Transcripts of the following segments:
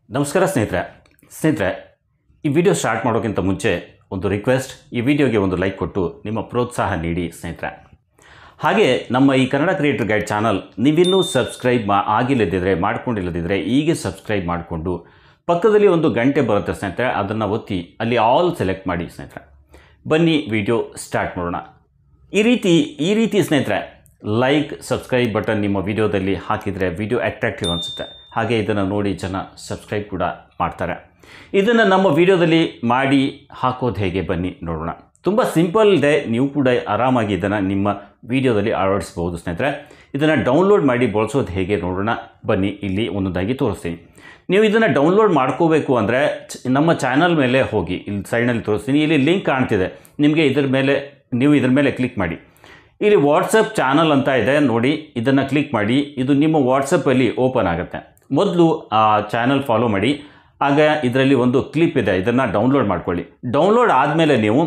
ನಮಸ್ಕಾರ ಸ್ನೇಹಿತರೆ ಈ ವಿಡಿಯೋ ಸ್ಟಾರ್ಟ್ ಮಾಡೋಕ್ಕಿಂತ ಮುಂಚೆ ಒಂದು ರಿಕ್ವೆಸ್ಟ್, ಈ ವಿಡಿಯೋಗೆ ಒಂದು ಲೈಕ್ ಕೊಟ್ಟು ನಿಮ್ಮ ಪ್ರೋತ್ಸಾಹ ನೀಡಿ ಸ್ನೇಹಿತರೆ. ಹಾಗೆ ನಮ್ಮ ಈ ಕನ್ನಡ ಕ್ರಿಯೇಟರ್ ಗೈಡ್ ಚಾನಲ್ ನೀವಿನ್ನೂ ಸಬ್ಸ್ಕ್ರೈಬ್ ಆಗಿಲ್ಲದಿದ್ದರೆ, ಮಾಡ್ಕೊಂಡಿಲ್ಲದಿದ್ದರೆ ಈಗ ಸಬ್ಸ್ಕ್ರೈಬ್ ಮಾಡಿಕೊಂಡು ಪಕ್ಕದಲ್ಲಿ ಒಂದು ಗಂಟೆ ಬರುತ್ತೆ ಸ್ನೇಹಿತರೆ, ಅದನ್ನು ಒತ್ತಿ ಅಲ್ಲಿ ಆಲ್ ಸೆಲೆಕ್ಟ್ ಮಾಡಿ ಸ್ನೇಹಿತರೆ. ಬನ್ನಿ ವಿಡಿಯೋ ಸ್ಟಾರ್ಟ್ ಮಾಡೋಣ. ಈ ರೀತಿ ಸ್ನೇಹಿತರೆ ಲೈಕ್ ಸಬ್ಸ್ಕ್ರೈಬ್ ಬಟನ್ ನಿಮ್ಮ ವಿಡಿಯೋದಲ್ಲಿ ಹಾಕಿದರೆ ವಿಡಿಯೋ ಅಟ್ರಾಕ್ಟಿವ್ ಅನಿಸುತ್ತೆ. ಹಾಗೆ ಇದನ್ನು ನೋಡಿ ಜನ ಸಬ್ಸ್ಕ್ರೈಬ್ ಕೂಡ ಮಾಡ್ತಾರೆ. ಇದನ್ನು ನಮ್ಮ ವಿಡಿಯೋದಲ್ಲಿ ಮಾಡಿ ಹಾಕೋದು ಹೇಗೆ ಬನ್ನಿ ನೋಡೋಣ. ತುಂಬ ಸಿಂಪಲ್ ಇದೆ, ನೀವು ಕೂಡ ಆರಾಮಾಗಿ ಇದನ್ನು ನಿಮ್ಮ ವಿಡಿಯೋದಲ್ಲಿ ಅಳವಡಿಸ್ಬೋದು ಸ್ನೇಹಿತರೆ. ಇದನ್ನು ಡೌನ್ಲೋಡ್ ಮಾಡಿ ಬಳಸೋದು ಹೇಗೆ ನೋಡೋಣ ಬನ್ನಿ. ಇಲ್ಲಿ ಒಂದೊಂದಾಗಿ ತೋರಿಸ್ತೀನಿ. ನೀವು ಇದನ್ನು ಡೌನ್ಲೋಡ್ ಮಾಡ್ಕೋಬೇಕು ಅಂದರೆ ನಮ್ಮ ಚಾನಲ್ ಮೇಲೆ ಹೋಗಿ, ಇಲ್ಲಿ ಸೈಡ್ನಲ್ಲಿ ತೋರಿಸ್ತೀನಿ, ಇಲ್ಲಿ ಲಿಂಕ್ ಕಾಣ್ತಿದೆ ನಿಮಗೆ. ನೀವು ಇದರ ಮೇಲೆ ಕ್ಲಿಕ್ ಮಾಡಿ. ಇಲ್ಲಿ ವಾಟ್ಸಪ್ ಚಾನಲ್ ಅಂತ ಇದೆ ನೋಡಿ, ಇದನ್ನು ಕ್ಲಿಕ್ ಮಾಡಿ. ಇದು ನಿಮ್ಮ ವಾಟ್ಸಪ್ಪಲ್ಲಿ ಓಪನ್ ಆಗುತ್ತೆ. ಮೊದಲು ಆ ಚಾನಲ್ ಫಾಲೋ ಮಾಡಿ. ಆಗ ಇದರಲ್ಲಿ ಒಂದು ಕ್ಲಿಪ್ ಇದೆ, ಇದನ್ನು ಡೌನ್ಲೋಡ್ ಮಾಡ್ಕೊಳ್ಳಿ. ಡೌನ್ಲೋಡ್ ಆದಮೇಲೆ ನೀವು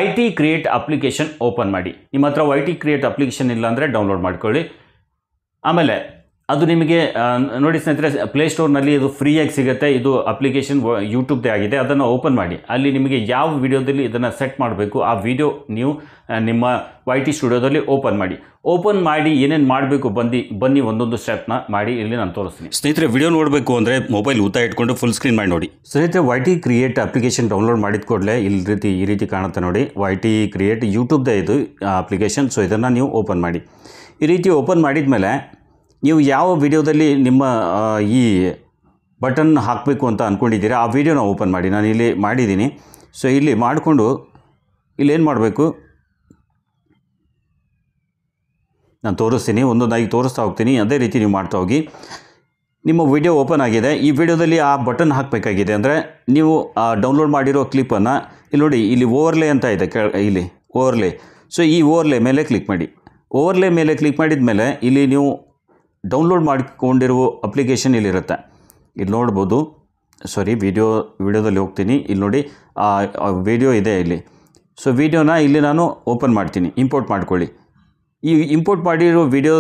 YT ಕ್ರಿಯೇಟ್ ಅಪ್ಲಿಕೇಶನ್ ಓಪನ್ ಮಾಡಿ. ನಿಮ್ಮ ಹತ್ರ YT ಕ್ರಿಯೇಟ್ ಅಪ್ಲಿಕೇಶನ್ ಇಲ್ಲ ಅಂದರೆ ಡೌನ್ಲೋಡ್ ಮಾಡ್ಕೊಳ್ಳಿ. ಆಮೇಲೆ ಅದು ನಿಮಗೆ ನೋಡಿ ಸ್ನೇಹಿತರೆ, ಪ್ಲೇಸ್ಟೋರ್ನಲ್ಲಿ ಇದು ಫ್ರೀಯಾಗಿ ಸಿಗುತ್ತೆ. ಇದು ಅಪ್ಲಿಕೇಶನ್ ಯೂಟ್ಯೂಬ್ದೇ ಆಗಿದೆ. ಅದನ್ನು ಓಪನ್ ಮಾಡಿ. ಅಲ್ಲಿ ನಿಮಗೆ ಯಾವ ವಿಡಿಯೋದಲ್ಲಿ ಇದನ್ನು ಸೆಟ್ ಮಾಡಬೇಕು ಆ ವಿಡಿಯೋ ನೀವು ನಿಮ್ಮ YT ಸ್ಟುಡಿಯೋದಲ್ಲಿ ಓಪನ್ ಮಾಡಿ. ಓಪನ್ ಮಾಡಿ ಏನೇನು ಮಾಡಬೇಕು ಬನ್ನಿ ಒಂದೊಂದು ಸ್ಟೆಪ್ನ ಮಾಡಿ ಇಲ್ಲಿ ನಾನು ತೋರಿಸ್ತೀನಿ. ಸ್ನೇಹಿತರೆ, ವಿಡಿಯೋ ನೋಡಬೇಕು ಅಂದರೆ ಮೊಬೈಲ್ ಊತ ಇಟ್ಕೊಂಡು ಫುಲ್ ಸ್ಕ್ರೀನ್ ಮಾಡಿ ನೋಡಿ. ಸ್ನೇಹಿತರೆ, YT ಕ್ರಿಯೇಟ್ ಅಪ್ಲಿಕೇಶನ್ ಡೌನ್ಲೋಡ್ ಮಾಡಿದ ಕೂಡಲೇ ಈ ರೀತಿ ಕಾಣುತ್ತೆ ನೋಡಿ. YT ಕ್ರಿಯೇಟ್ ಯೂಟ್ಯೂಬ್ದೇ ಇದು ಅಪ್ಲಿಕೇಶನ್. ಸೊ ಇದನ್ನು ನೀವು ಓಪನ್ ಮಾಡಿ. ಈ ರೀತಿ ಓಪನ್ ಮಾಡಿದ ಮೇಲೆ ನೀವು ಯಾವ ವಿಡಿಯೋದಲ್ಲಿ ನಿಮ್ಮ ಈ ಬಟನ್ ಹಾಕಬೇಕು ಅಂತ ಅಂದ್ಕೊಂಡಿದ್ದೀರಾ ಆ ವಿಡಿಯೋನ ಓಪನ್ ಮಾಡಿ. ನಾನು ಇಲ್ಲಿ ಮಾಡಿದ್ದೀನಿ. ಸೊ ಇಲ್ಲಿ ಮಾಡಿಕೊಂಡು ಇಲ್ಲೇನು ಮಾಡಬೇಕು ನಾನು ತೋರಿಸ್ತೀನಿ, ಒಂದೊಂದಾಗಿ ತೋರಿಸ್ತಾ ಹೋಗ್ತೀನಿ. ಅದೇ ರೀತಿ ನೀವು ಮಾಡ್ತಾ ಹೋಗಿ. ನಿಮ್ಮ ವಿಡಿಯೋ ಓಪನ್ ಆಗಿದೆ. ಈ ವಿಡಿಯೋದಲ್ಲಿ ಆ ಬಟನ್ ಹಾಕಬೇಕಾಗಿದೆ. ಅಂದರೆ ನೀವು ಡೌನ್ಲೋಡ್ ಮಾಡಿರೋ ಕ್ಲಿಪ್ಪನ್ನು ಇಲ್ಲಿ ನೋಡಿ, ಇಲ್ಲಿ ಓವರ್ಲೇ ಅಂತ ಇದೆ, ಇಲ್ಲಿ ಓವರ್ಲೇ. ಸೊ ಈ ಓವರ್ಲೇ ಮೇಲೆ ಕ್ಲಿಕ್ ಮಾಡಿ. ಓವರ್ಲೇ ಮೇಲೆ ಕ್ಲಿಕ್ ಮಾಡಿದ ಮೇಲೆ ಇಲ್ಲಿ ನೀವು ಡೌನ್ಲೋಡ್ ಮಾಡಿಕೊಂಡಿರುವ ಅಪ್ಲಿಕೇಶನ್ ಇಲ್ಲಿರುತ್ತೆ. ಇಲ್ಲಿ ನೋಡ್ಬೋದು. ವಿಡಿಯೋದಲ್ಲಿ ಹೋಗ್ತೀನಿ. ಇಲ್ಲಿ ನೋಡಿ ವಿಡಿಯೋ ಇದೆ ಇಲ್ಲಿ. ಸೊ ವಿಡಿಯೋನ ಇಲ್ಲಿ ನಾನು ಓಪನ್ ಮಾಡ್ತೀನಿ. ಇಂಪೋರ್ಟ್ ಮಾಡ್ಕೊಳ್ಳಿ. ಈ ಇಂಪೋರ್ಟ್ ಮಾಡಿರೋ ವಿಡಿಯೋ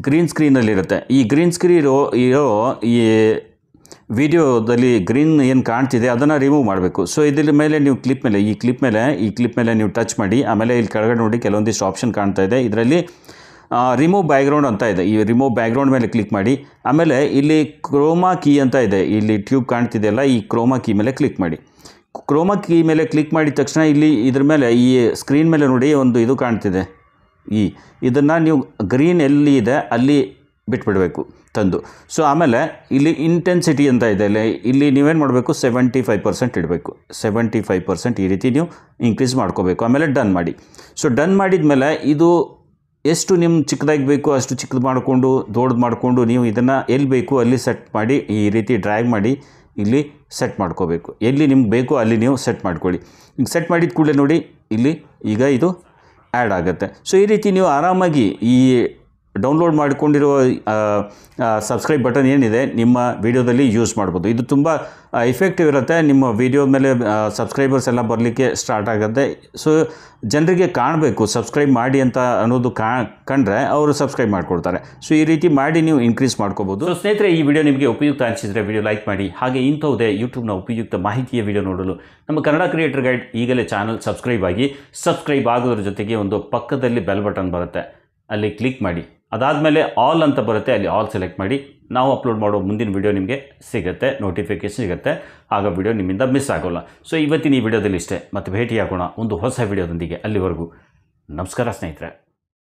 ಗ್ರೀನ್ ಸ್ಕ್ರೀನಲ್ಲಿರುತ್ತೆ. ಈ ಗ್ರೀನ್ ಸ್ಕ್ರೀನ್ ಇರೋ ಈ ವಿಡಿಯೋದಲ್ಲಿ ಗ್ರೀನ್ ಏನು ಕಾಣ್ತಿದೆ ಅದನ್ನು ರಿಮೂವ್ ಮಾಡಬೇಕು. ಸೊ ಇದ್ರ ಮೇಲೆ ನೀವು ಈ ಕ್ಲಿಪ್ ಮೇಲೆ ನೀವು ಟಚ್ ಮಾಡಿ. ಆಮೇಲೆ ಇಲ್ಲಿ ಕೆಳಗಡೆ ನೋಡಿ ಕೆಲವೊಂದಿಷ್ಟು ಆಪ್ಷನ್ ಕಾಣ್ತಾ ಇದೆ. ಇದರಲ್ಲಿ ರಿಮೂವ್ ಬ್ಯಾಕ್ಗ್ರೌಂಡ್ ಅಂತ ಇದೆ. ಈ ರಿಮೂವ್ ಬ್ಯಾಕ್ಗ್ರೌಂಡ್ ಮೇಲೆ ಕ್ಲಿಕ್ ಮಾಡಿ. ಆಮೇಲೆ ಇಲ್ಲಿ ಕ್ರೋಮಾ ಕೀ ಅಂತ ಇದೆ. ಇಲ್ಲಿ ಟ್ಯೂಬ್ ಕಾಣ್ತಿದೆಯಲ್ಲ, ಈ ಕ್ರೋಮಾ ಕೀ ಮೇಲೆ ಕ್ಲಿಕ್ ಮಾಡಿ. ಕ್ರೋಮಾ ಕೀ ಮೇಲೆ ಕ್ಲಿಕ್ ಮಾಡಿದ ತಕ್ಷಣ ಇಲ್ಲಿ ಇದ್ರ ಮೇಲೆ ಈ ಸ್ಕ್ರೀನ್ ಮೇಲೆ ನೋಡಿ ಒಂದು ಇದು ಕಾಣ್ತಿದೆ. ಇದನ್ನು ನೀವು ಗ್ರೀನ್ ಎಲ್ಲಿ ಇದೆ ಅಲ್ಲಿ ಬಿಟ್ಬಿಡಬೇಕು ತಂದು. ಸೊ ಆಮೇಲೆ ಇಲ್ಲಿ ಇಂಟೆನ್ಸಿಟಿ ಅಂತ ಇದೆ. ಇಲ್ಲಿ ನೀವೇನು ಮಾಡಬೇಕು, 75% ಇಡಬೇಕು. 75% ಈ ರೀತಿ ನೀವು ಇನ್ಕ್ರೀಸ್ ಮಾಡ್ಕೋಬೇಕು. ಆಮೇಲೆ ಡನ್ ಮಾಡಿ. ಸೊ ಡನ್ ಮಾಡಿದ ಮೇಲೆ ಇದು ಎಷ್ಟು ನಿಮ್ಮ ಚಿಕ್ಕದಾಗಿ ಬೇಕು ಅಷ್ಟು ಚಿಕ್ಕದು ಮಾಡಿಕೊಂಡು ದೊಡ್ಡದು ಮಾಡಿಕೊಂಡು ನೀವು ಇದನ್ನು ಎಲ್ಲಿ ಬೇಕು ಅಲ್ಲಿ ಸೆಟ್ ಮಾಡಿ. ಈ ರೀತಿ ಡ್ರ್ಯಾಗ್ ಮಾಡಿ ಇಲ್ಲಿ ಸೆಟ್ ಮಾಡ್ಕೋಬೇಕು. ಎಲ್ಲಿ ನಿಮ್ಗೆ ಬೇಕು ಅಲ್ಲಿ ನೀವು ಸೆಟ್ ಮಾಡ್ಕೊಳ್ಳಿ. ಈಗ ಸೆಟ್ ಮಾಡಿದ ಕೂಡಲೇ ನೋಡಿ ಇಲ್ಲಿ ಈಗ ಇದು ಆ್ಯಡ್ ಆಗುತ್ತೆ. ಸೊ ಈ ರೀತಿ ನೀವು ಆರಾಮಾಗಿ ಈ ಡೌನ್ಲೋಡ್ ಮಾಡಿಕೊಂಡಿರೋ ಸಬ್ಸ್ಕ್ರೈಬ್ ಬಟನ್ ಏನಿದೆ ನಿಮ್ಮ ವಿಡಿಯೋದಲ್ಲಿ ಯೂಸ್ ಮಾಡ್ಬೋದು. ಇದು ತುಂಬ ಎಫೆಕ್ಟಿವ್ ಇರುತ್ತೆ. ನಿಮ್ಮ ವಿಡಿಯೋ ಮೇಲೆ ಸಬ್ಸ್ಕ್ರೈಬರ್ಸ್ ಎಲ್ಲ ಬರಲಿಕ್ಕೆ ಸ್ಟಾರ್ಟ್ ಆಗುತ್ತೆ. ಸೊ ಜನರಿಗೆ ಕಾಣಬೇಕು ಸಬ್ಸ್ಕ್ರೈಬ್ ಮಾಡಿ ಅಂತ ಅನ್ನೋದು ಕಂಡ್ರೆ ಅವರು ಸಬ್ಸ್ಕ್ರೈಬ್ ಮಾಡಿಕೊಡ್ತಾರೆ. ಸೊ ಈ ರೀತಿ ಮಾಡಿ ನೀವು ಇನ್ಕ್ರೀಸ್ ಮಾಡ್ಕೋಬೋದು. ಸೊ ಸ್ನೇಹಿತರೆ, ಈ ವಿಡಿಯೋ ನಿಮಗೆ ಉಪಯುಕ್ತ ಅನಿಸಿದರೆ ವಿಡಿಯೋ ಲೈಕ್ ಮಾಡಿ. ಹಾಗೆ ಇಂಥವುದೇ ಯೂಟ್ಯೂಬ್ನ ಉಪಯುಕ್ತ ಮಾಹಿತಿಯ ವಿಡಿಯೋ ನೋಡಲು ನಮ್ಮ ಕನ್ನಡ ಕ್ರಿಯೇಟರ್ ಗೈಡ್ ಈಗಲೇ ಚಾನಲ್ ಸಬ್ಸ್ಕ್ರೈಬ್ ಆಗಿ. ಸಬ್ಸ್ಕ್ರೈಬ್ ಆಗೋದ್ರ ಜೊತೆಗೆ ಒಂದು ಪಕ್ಕದಲ್ಲಿ ಬೆಲ್ ಬಟನ್ ಬರುತ್ತೆ, ಅಲ್ಲಿ ಕ್ಲಿಕ್ ಮಾಡಿ. ಅದಾದಮೇಲೆ ಆಲ್ ಅಂತ ಬರುತ್ತೆ, ಅಲ್ಲಿ ಆಲ್ ಸೆಲೆಕ್ಟ್ ಮಾಡಿ. ನಾವು ಅಪ್ಲೋಡ್ ಮಾಡೋ ಮುಂದಿನ ವಿಡಿಯೋ ನಿಮಗೆ ಸಿಗುತ್ತೆ, ನೋಟಿಫಿಕೇಷನ್ ಸಿಗುತ್ತೆ. ಆಗ ವಿಡಿಯೋ ನಿಮ್ಮಿಂದ ಮಿಸ್ ಆಗೋಲ್ಲ. ಸೊ ಇವತ್ತಿನ ಈ ವಿಡಿಯೋದಲ್ಲಿ ಇಷ್ಟೇ. ಮತ್ತೆ ಭೇಟಿಯಾಗೋಣ ಒಂದು ಹೊಸ ವಿಡಿಯೋದೊಂದಿಗೆ. ಅಲ್ಲಿವರೆಗೂ ನಮಸ್ಕಾರ ಸ್ನೇಹಿತರೆ.